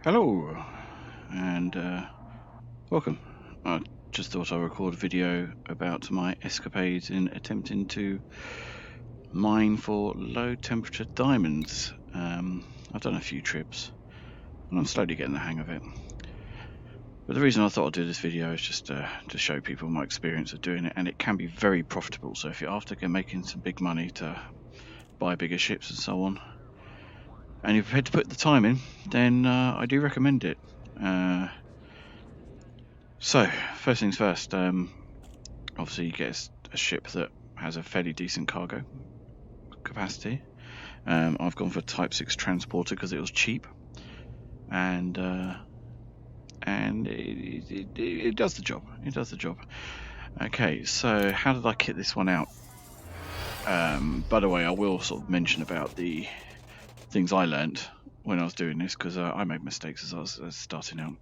Hello and welcome. I just thought I'd record a video about my escapades in attempting to mine for low temperature diamonds. I've done a few trips and I'm slowly getting the hang of it. But the reason I thought I'd do this video is just to show people my experience of doing it, and it can be very profitable. So if you're after making some big money to buy bigger ships and so on, and you're prepared to put the time in, then I do recommend it. So, first things first, obviously you get a ship that has a fairly decent cargo capacity. I've gone for Type 6 transporter because it was cheap, and it does the job. It does the job. Okay, so how did I kit this one out? By the way, I will sort of mention about the things I learned when I was doing this, because I made mistakes as I was starting out.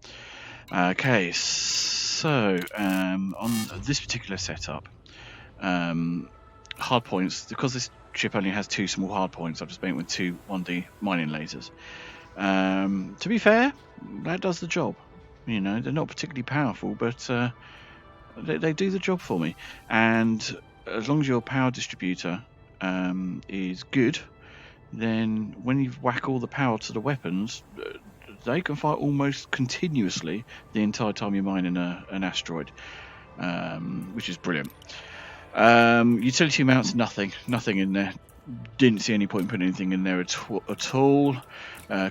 Okay, so on this particular setup, hard points, because this ship only has two small hard points, I've just made it with two 1D mining lasers. To be fair, that does the job. You know, they're not particularly powerful, but they do the job for me. And as long as your power distributor is good, then when you whack all the power to the weapons, they can fire almost continuously the entire time you're mining an asteroid, which is brilliant. Utility mounts, nothing in there. Didn't see any point in putting anything in there at all.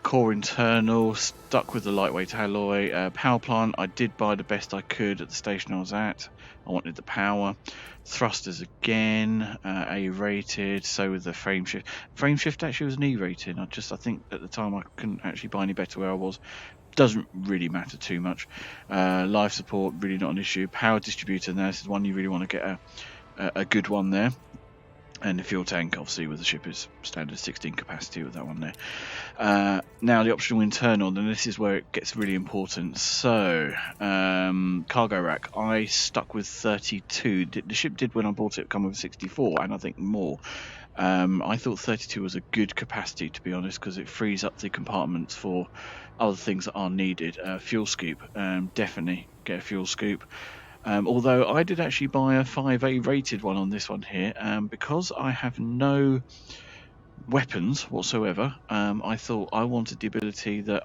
Core internal, stuck with the lightweight alloy. Power plant, I did buy the best I could at the station I was at. I wanted the power. Thrusters again, A rated. So with the frame shift. Frame shift actually was an E rated. I think at the time I couldn't actually buy any better where I was. Doesn't really matter too much. Life support, really not an issue. Power distributor, now this is one you really want to get a good one there. And the fuel tank, obviously, with the ship is standard 16 capacity with that one there. Now the optional internal, then this is where it gets really important. So, cargo rack, I stuck with 32. The ship did, when I bought it, come with 64, and I think more. I thought 32 was a good capacity, to be honest, because it frees up the compartments for other things that are needed. Fuel scoop, definitely get a fuel scoop. Although I did actually buy a 5A rated one on this one here, because I have no weapons whatsoever. I thought I wanted the ability that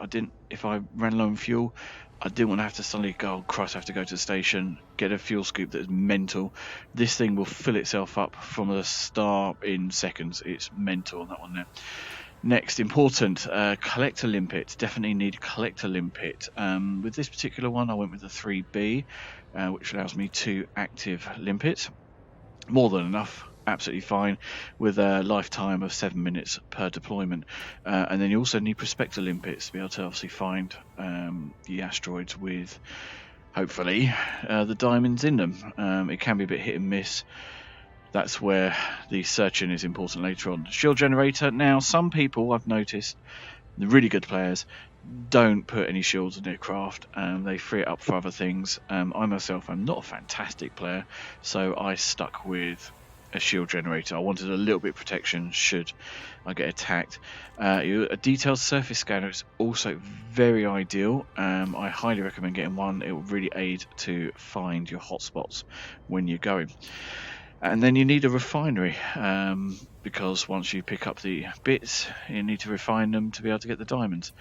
if I ran low on fuel, I didn't want to have to suddenly go, oh Christ, I have to go to the station, get a fuel scoop that is mental. This thing will fill itself up from the start in seconds. It's mental on that one there. Next, important, collector limpet. Definitely need collector limpet. With this particular one, I went with the 3B, which allows me 2 active limpets. More than enough, absolutely fine, with a lifetime of 7 minutes per deployment. And then you also need prospector limpets to be able to obviously find the asteroids with, hopefully, the diamonds in them. It can be a bit hit and miss. That's where the searching is important later on. Shield generator. Now, some people I've noticed, the really good players, don't put any shields in their craft. They free it up for other things. I myself am not a fantastic player, so I stuck with a shield generator. I wanted a little bit of protection should I get attacked. A detailed surface scanner is also very ideal. I highly recommend getting one. It will really aid to find your hotspots when you're going. And then you need a refinery, because once you pick up the bits, you need to refine them to be able to get the diamonds.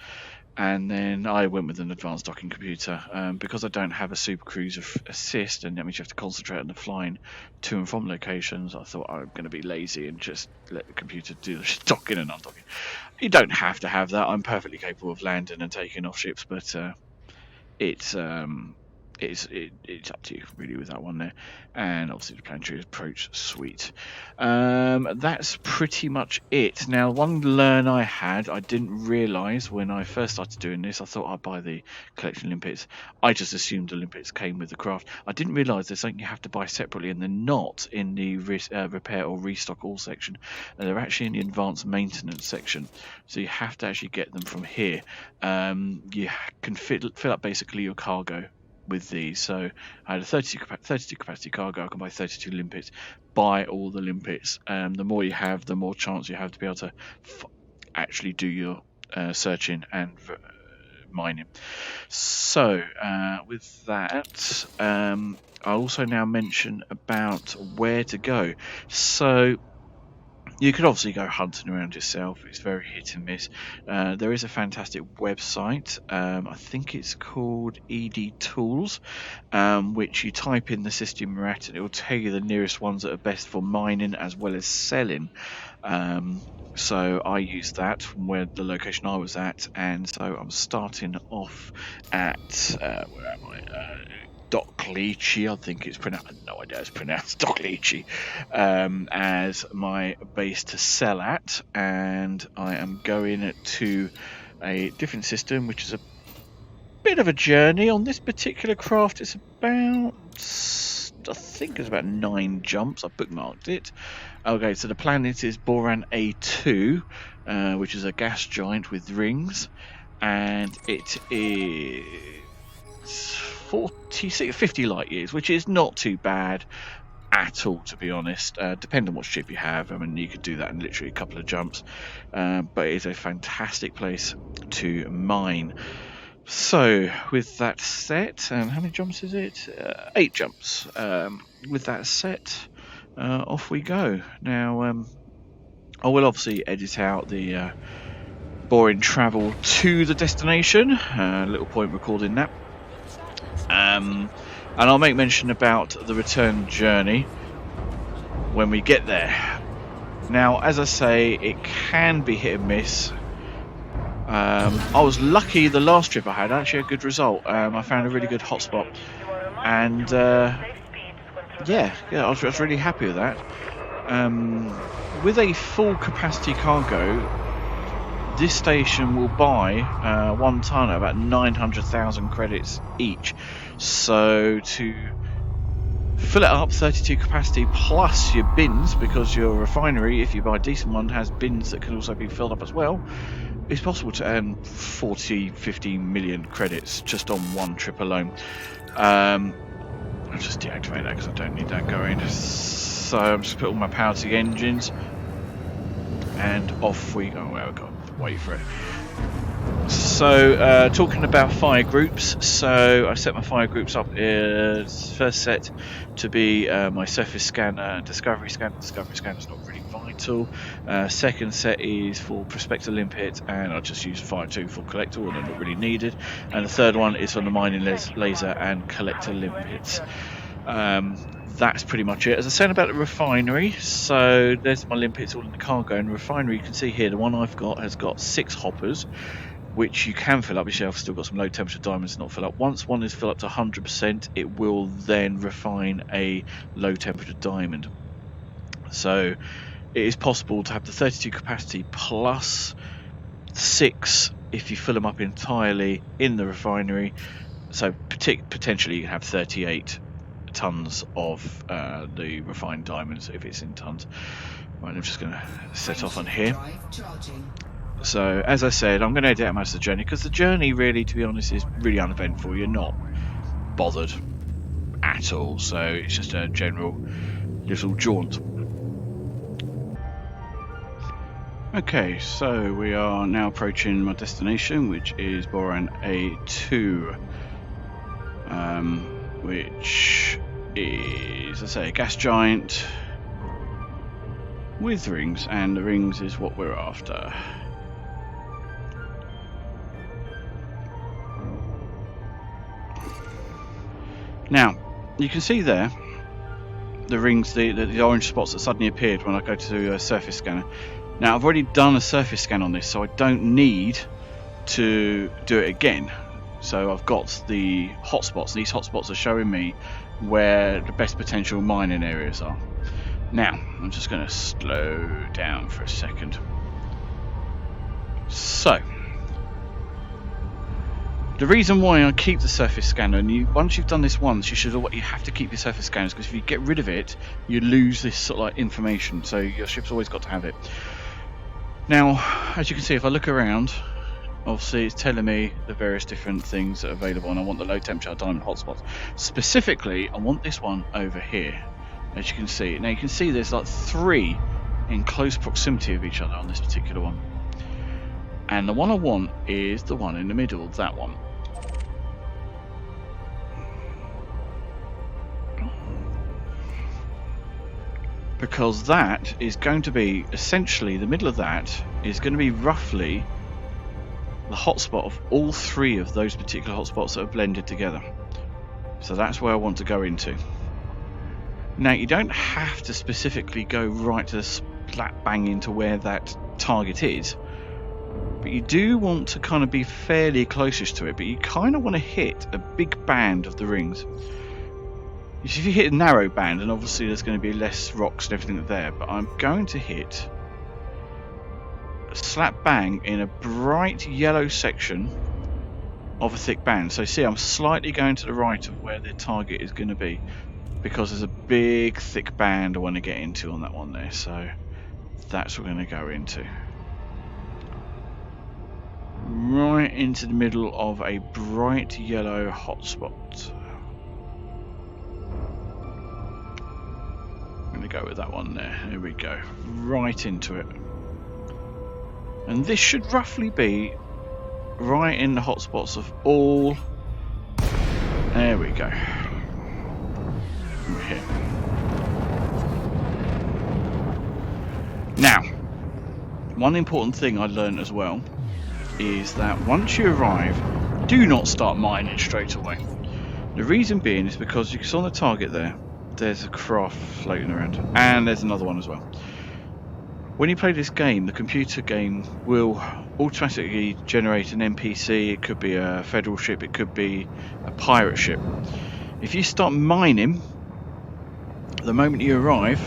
And then I went with an advanced docking computer, because I don't have a super cruiser assist, and that means you have to concentrate on the flying to and from locations. I thought I'm going to be lazy and just let the computer do the docking and undocking. You don't have to have that. I'm perfectly capable of landing and taking off ships, but it's up to you really with that one there. And obviously the planetary approach suite. That's pretty much it. Now, one learn I had, I didn't realise when I first started doing this. I thought I'd buy the collection limpets. I just assumed the limpets came with the craft. I didn't realise there's something you have to buy separately, and they're not in the repair or restock all section. They're actually in the advanced maintenance section, so you have to actually get them from here. You can fill up basically your cargo with these. So I had a 32 capacity cargo. I can buy 32 limpets. Buy all the limpets. The more you have, the more chance you have to be able to actually do your searching and mining. So with that, I'll also now mention about where to go. So you could obviously go hunting around yourself. It's very hit and miss. There is a fantastic website. I think it's called EDTools, which you type in the system you're at and it will tell you the nearest ones that are best for mining as well as selling. So I used that from where the location I was at, and so I'm starting off at where am I? Doklichi, I think it's pronounced. No idea, it's pronounced Doklichi, as my base to sell at, and I am going to a different system, which is a bit of a journey on this particular craft. It's about, I think it's about 9 jumps. I've bookmarked it. Okay, so the planet is Boran A2, which is a gas giant with rings, and it is 50 light years, which is not too bad at all, to be honest. Depending on what ship you have, I mean, you could do that in literally a couple of jumps, but it is a fantastic place to mine. So with that set, how many jumps is it? 8 jumps. With that set, off we go. Now I will obviously edit out the boring travel to the destination. Little point recording that. And I'll make mention about the return journey when we get there. Now, as I say, it can be hit and miss. I was lucky the last trip I had, actually a good result. I found a really good hotspot, and yeah, I was really happy with that. With a full capacity cargo, this station will buy 1 ton at about 900,000 credits each. So to fill it up, 32 capacity plus your bins, because your refinery, if you buy a decent one, has bins that can also be filled up as well. It's possible to earn 40-50 million credits just on one trip alone. I'll just deactivate that because I don't need that going. So I'm just put all my power to the engines, and off we go. Well, we've got to wait for it. So talking about fire groups, so I set my fire groups up as first set to be my surface scanner and discovery scanner. Discovery scanner is not really vital. Second set is for prospector limpet, and I just use fire 2 for collector, although not really needed. And the third one is on the mining laser and collector limpets. That's pretty much it. As I said about the refinery, so there's my limpets all in the cargo, and the refinery, you can see here the one I've got has got 6 hoppers, which you can fill up yourself. Still got some low temperature diamonds to not fill up. Once one is filled up to 100%, it will then refine a low temperature diamond. So it is possible to have the 32 capacity plus 6 if you fill them up entirely in the refinery. So potentially you can have 38 tons of the refined diamonds if it's in tons. Right, I'm just going to set off on here. So as I said, I'm going to edit out most of the journey, because the journey really, to be honest, is really uneventful. You're not bothered at all, so it's just a general little jaunt. Okay, so we are now approaching my destination, which is Boran A2, which is, as I say, a gas giant with rings, and the rings is what we're after. Now, you can see there the rings, the orange spots that suddenly appeared when I go to a surface scanner. Now, I've already done a surface scan on this, so I don't need to do it again. So I've got the hotspots. These hotspots are showing me where the best potential mining areas are. Now, I'm just going to slow down for a second. So, the reason why I keep the surface scanner, and once you've done this once, you have to keep your surface scanners, because if you get rid of it, you lose this sort of like information. So your ship's always got to have it. Now, as you can see, if I look around, obviously it's telling me the various different things that are available, and I want the low temperature diamond hotspots. Specifically, I want this one over here, as you can see. Now you can see there's like 3 in close proximity of each other on this particular one. And the one I want is the one in the middle, that one. Because that is going to be, essentially, the middle of that is going to be roughly the hotspot of all three of those particular hotspots that are blended together. So that's where I want to go into. Now, you don't have to specifically go right to the slap bang into where that target is, but you do want to kind of be fairly closest to it, but you kind of want to hit a big band of the rings. If you hit a narrow band, and obviously there's going to be less rocks and everything there, but I'm going to hit a slap bang in a bright yellow section of a thick band. So see, I'm slightly going to the right of where the target is going to be, because there's a big thick band I want to get into on that one there. So that's what we're going to go into. Right into the middle of a bright yellow hotspot. I'm going to go with that one there. There we go. Right into it. And this should roughly be right in the hotspots of all. There we go. Over here. Now, one important thing I learned as well is that once you arrive, do not start mining straight away. The reason being is because you saw on the target there, there's a craft floating around, and there's another one as well. When you play this game, the computer game will automatically generate an NPC. It could be a federal ship, it could be a pirate ship. If you start mining the moment you arrive,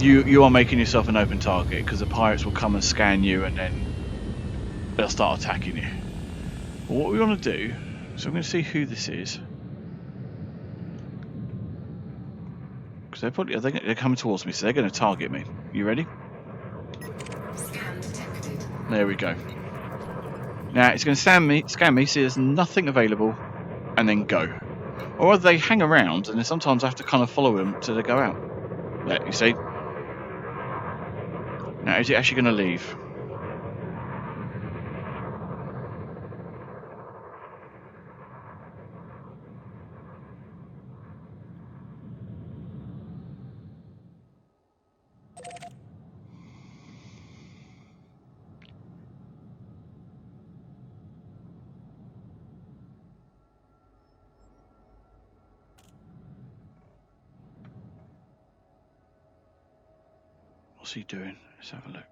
you are making yourself an open target, because the pirates will come and scan you and then they'll start attacking you. But what we want to do, so I'm going to see who this is, because they're coming towards me, so they're going to target me. You ready? Scan detected. There we go. Now it's going to scan me, see there's nothing available, and then go. Or they hang around, and then sometimes I have to kind of follow them till they go out. There, you see? Now, is it actually going to leave? What's he doing? Let's have a look.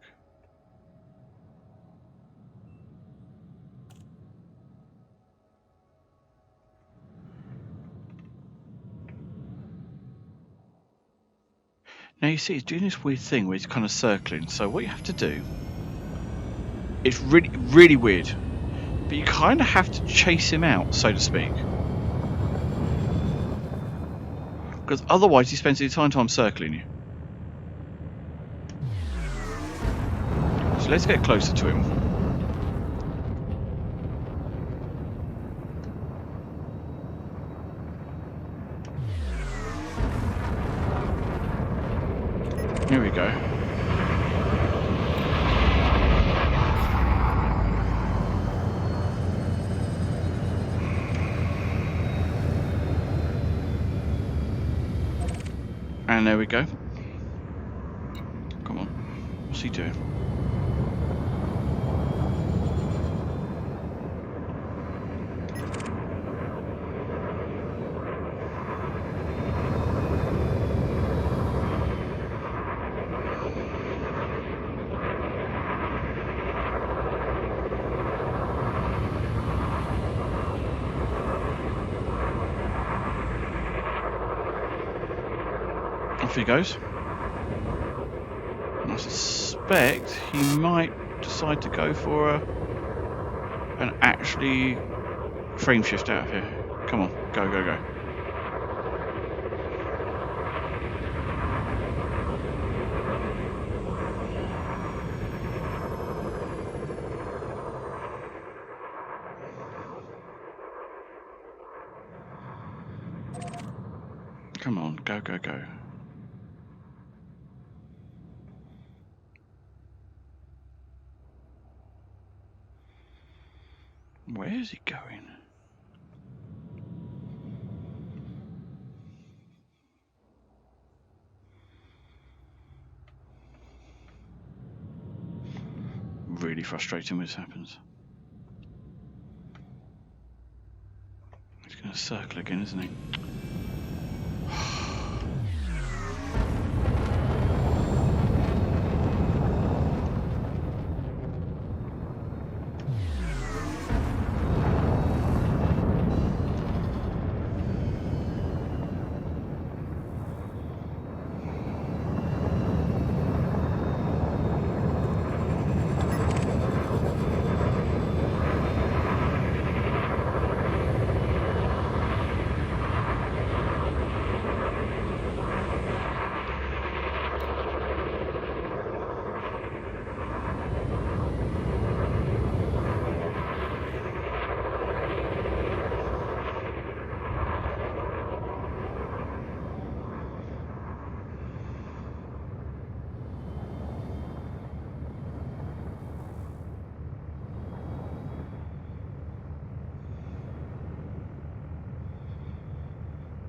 Now you see, he's doing this weird thing where he's kind of circling. So what you have to do, it's really, really weird, but you kind of have to chase him out, so to speak. Because otherwise he spends the entire time circling you. So let's get closer to him. Here we go. And there we go. Come on. What's he doing? Off he goes. And I suspect he might decide to go for an actually frame shift out of here. Come on, go, go, go. Come on, go, go, go. Where is he going? Really frustrating when this happens. He's going to circle again, isn't he?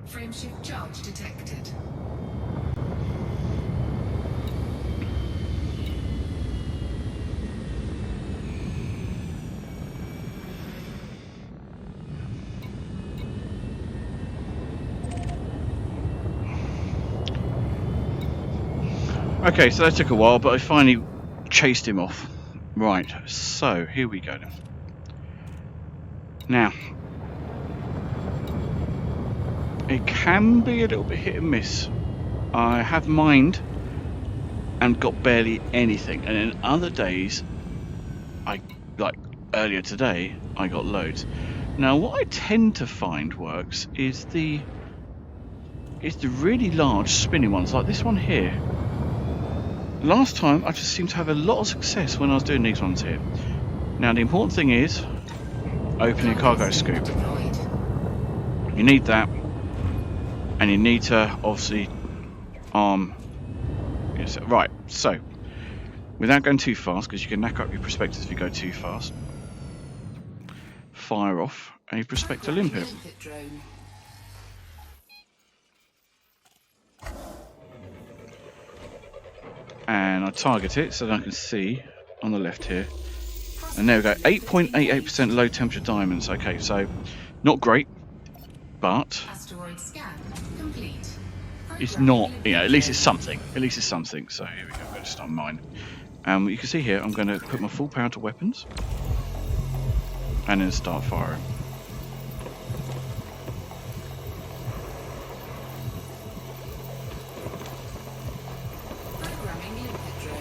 Frameshift charge detected. Okay, so that took a while, but I finally chased him off. Right, so here we go then. Now, it can be a little bit hit and miss. I have mined and got barely anything, and then other days, like earlier today, I got loads. Now, what I tend to find works is the really large spinning ones, like this one here. Last time, I just seemed to have a lot of success when I was doing these ones here. Now, the important thing is opening a cargo scoop. You need that, and you need to obviously arm. Yes, right, so without going too fast, because you can knack up your prospectors if you go too fast, fire off a prospector limpet. And I target it so that I can see on the left here. And there we go, 8.88% low temperature diamonds. Okay, so not great, but it's not, at least it's something. At least it's something. So here we go, I'm going to start mine. You can see here, I'm going to put my full power to weapons and then start firing.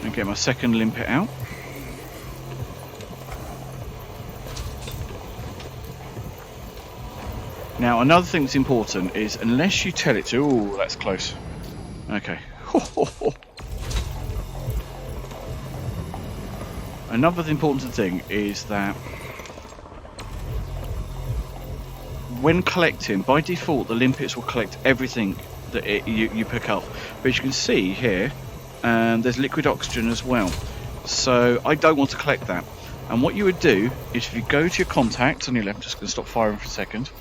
And get my second limpet out. Now, another thing that's important is, unless you tell it to... Oh, that's close. Okay. Another important thing is that when collecting, by default, the limpets will collect everything that you pick up. But as you can see here, there's liquid oxygen as well. So I don't want to collect that. And what you would do is, if you go to your contacts on your left, I'm just going to stop firing for a second.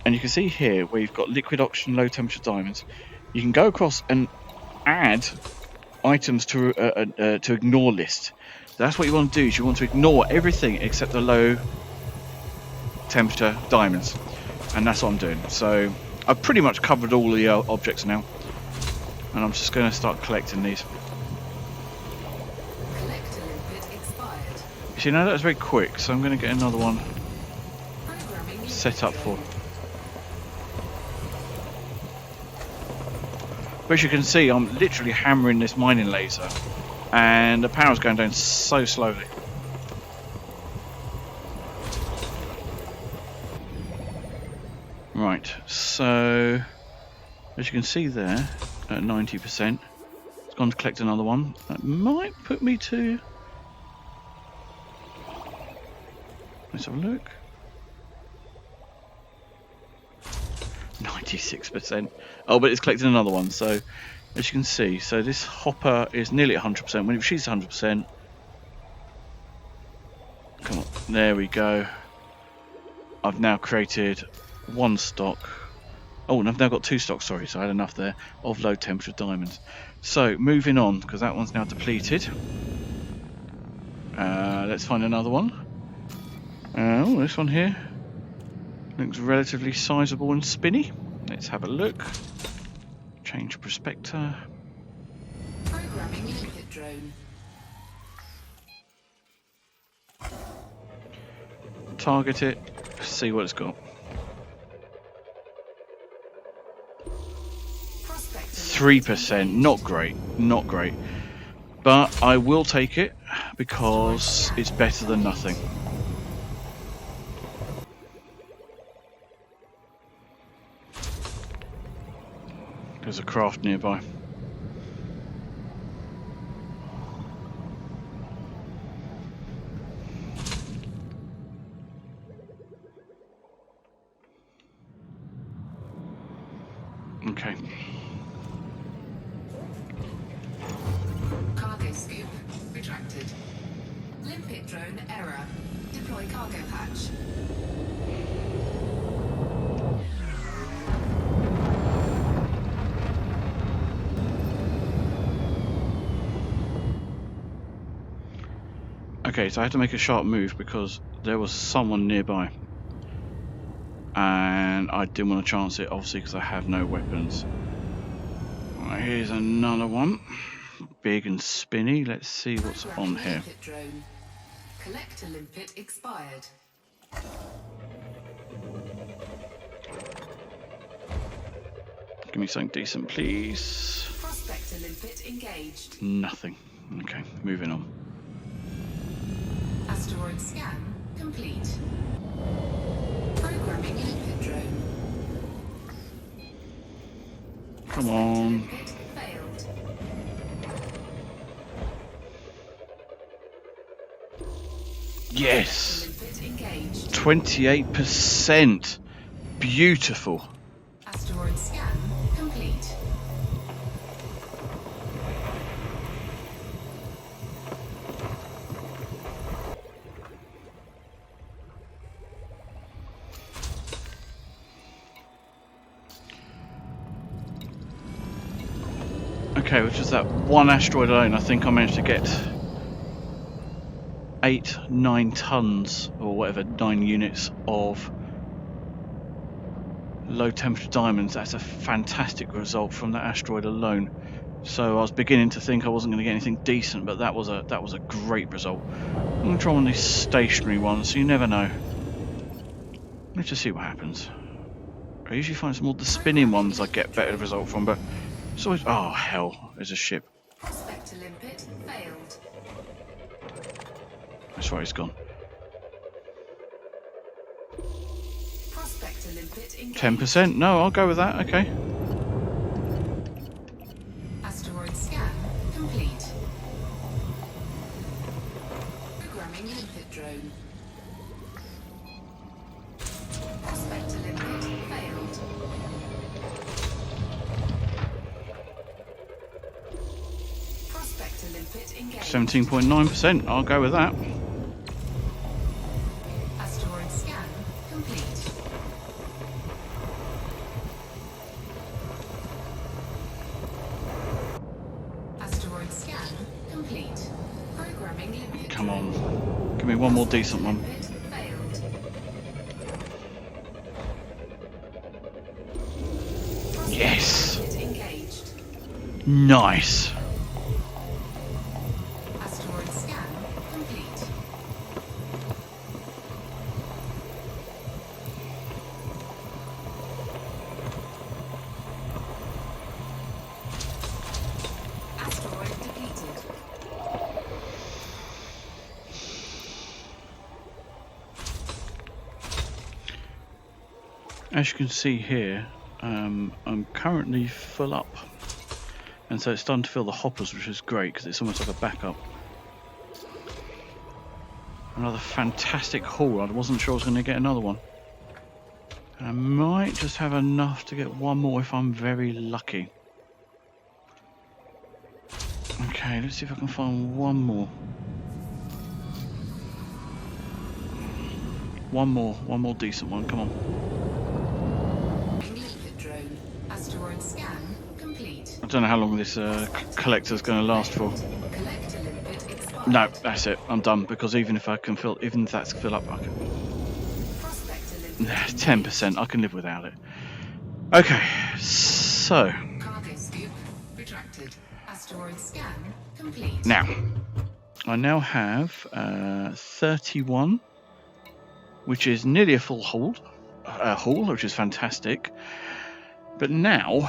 And you can see here where you've got liquid oxygen, low temperature diamonds. You can go across and add items to ignore list. That's what you want to do. Is you want to ignore everything except the low temperature diamonds, and that's what I'm doing. So I've pretty much covered all the objects now, and I'm just going to start collecting these. You see, now that was very quick, so I'm going to get another one set up for. But as you can see, I'm literally hammering this mining laser, and the power's going down so slowly. Right, so as you can see there, at 90%, it's gone to collect another one. That might put me to... Let's have a look. 96%. Oh, but it's collected another one. So, as you can see, so this hopper is nearly 100%. When it achieves 100%, come on, there we go. I've now created one stock. Oh, and I've now got two stocks, sorry, so I had enough there, of low temperature diamonds. So, moving on, because that one's now depleted. Let's find another one. Oh, this one here looks relatively sizable and spinny. Let's have a look. Change prospector. Programming limpet drone. Target it, see what it's got. 3%, not great, not great. But I will take it because it's better than nothing. There's a craft nearby. Okay. Cargo scoop retracted. Limpet drone error. Deploy cargo patch. Okay, so I had to make a sharp move because there was someone nearby. And I didn't want to chance it, obviously, because I have no weapons. Right, here's another one. Big and spinny. Let's see what's on here. Limpet drone. Collector limpet expired. Give me something decent, please. Prospector limpet engaged. Nothing. Okay, moving on. Asteroid scan complete. Programming limpet drone. Come on. Limpet failed. Yes! Limpet engaged. 28%. Beautiful. Asteroid scan complete. Okay, which is that one asteroid alone. I think I managed to get 9 tons or whatever, 9 units of low temperature diamonds. That's a fantastic result from that asteroid alone. So I was beginning to think I wasn't going to get anything decent, but that was a great result. I'm going to try one of these stationary ones, so you never know. Let's just see what happens. I usually find some more the spinning ones I get better result from, but it's always... Oh, hell. There's a ship. Prospector limpet failed. That's right, he's gone. Prospector limpet engaged. 10%? No, I'll go with that. Okay. Asteroid scan complete. Programming limpet drone. Prospector limpet failed. Prospector limpet engaged. 17.9%. I'll go with that. Asteroid scan complete. Asteroid scan complete. Programming limpet. Come on. Give me one more decent one. Limpet failed. Yes! Limpet engaged. Nice. Asteroid scan complete. Asteroid depleted. As you can see here, I'm currently full up. And so it's starting to fill the hoppers, which is great because it's almost like a backup. Another fantastic haul. I wasn't sure I was going to get another one. And I might just have enough to get one more if I'm very lucky. Okay, let's see if I can find one more. one more decent one. Come on. Limpet drone. Asteroid scan complete. I don't know how long this collector's going to last for. Collector limpet expired. No, that's it. I'm done, because even if that's fill up, I can. Prospector limpet. 10%. I can live without it. Okay, so Cargo scoop retracted. Asteroid scan complete. now I now have 31, which is nearly a full haul, which is fantastic. But now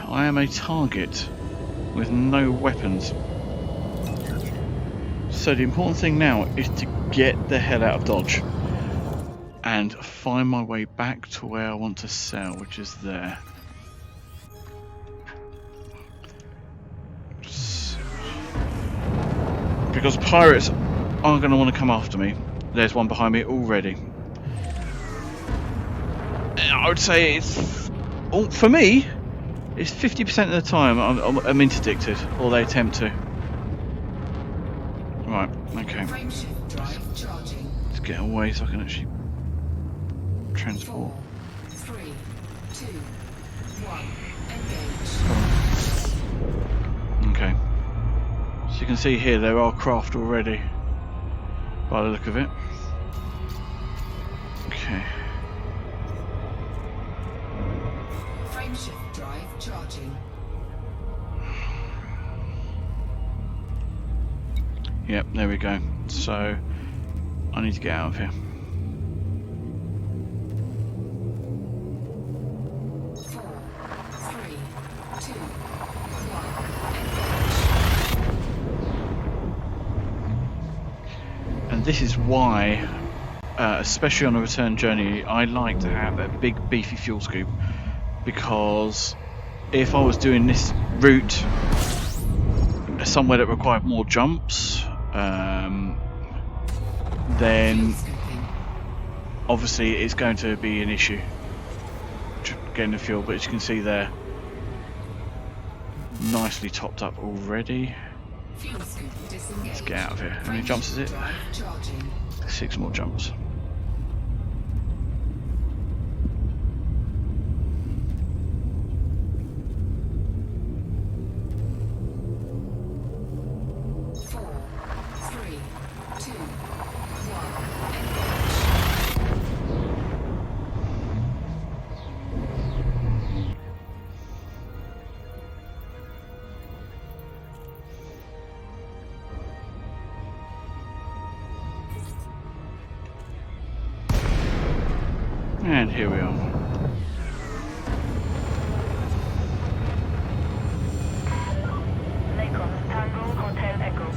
I am a target with no weapons. So the important thing now is to get the hell out of Dodge and find my way back to where I want to sell, which is there. Because pirates aren't going to want to come after me. There's one behind me already. I would say it's, for me, it's 50% of the time I'm interdicted, or they attempt to. Right, okay. Frameshift drive charging. Let's get away so I can actually transport. 4, 3, 2, 1. Engage. Okay. So you can see here there are craft already, by the look of it. Okay. Frameshift drive charging. Yep, there we go. So I need to get out of here. 4, 3, 2, 1. And this is why, especially on a return journey, I like to have a big beefy fuel scoop, because if I was doing this route somewhere that required more jumps, then obviously it's going to be an issue getting the fuel. But as you can see there, nicely topped up already. Fuel scoop disengaged. Let's get out of here. How many jumps is it? Drive charging. 6 more jumps. And here we are. Lakon, Tango Hotel Echo.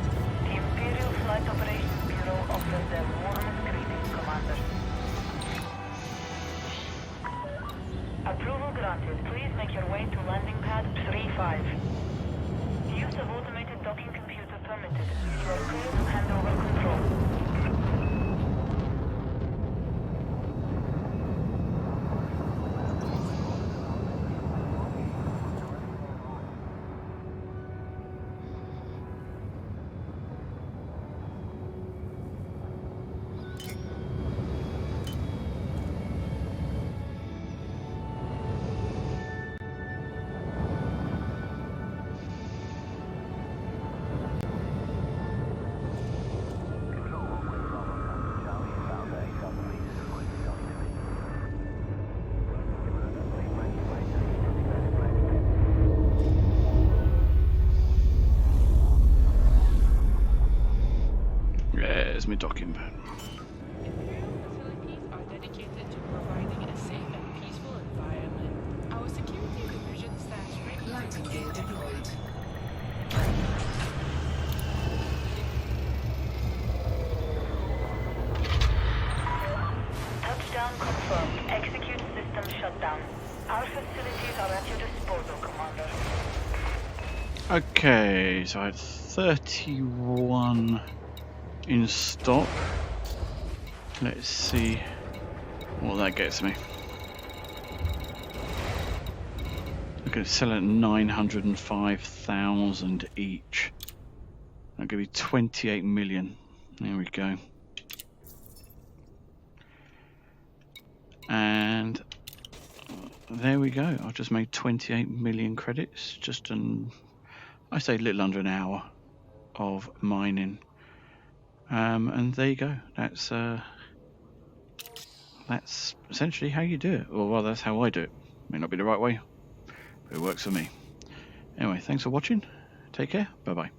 The Imperial Flight Operations Bureau offers their warmest greetings, Commander. Approval granted. Please make your way to landing pad 35. Use of automated docking computer permitted. You are clear to hand over control. There's my docking pad. Imperial facilities are dedicated to providing a safe and peaceful environment. Our security division stands ready to Lighting gear deployed. Touchdown confirmed. Execute system shutdown. Our facilities are at your disposal, Commander. Okay, so I had 31 in stock. Let's see what that gets me. I'm going to sell at 905,000 each. That'll give me 28 million. There we go. there we go. I've just made 28 million credits, just I say a little under an hour of mining. And there you go. That's essentially how you do it. Or well, that's how I do it. May not be the right way, but it works for me. Anyway, thanks for watching. Take care. Bye-bye.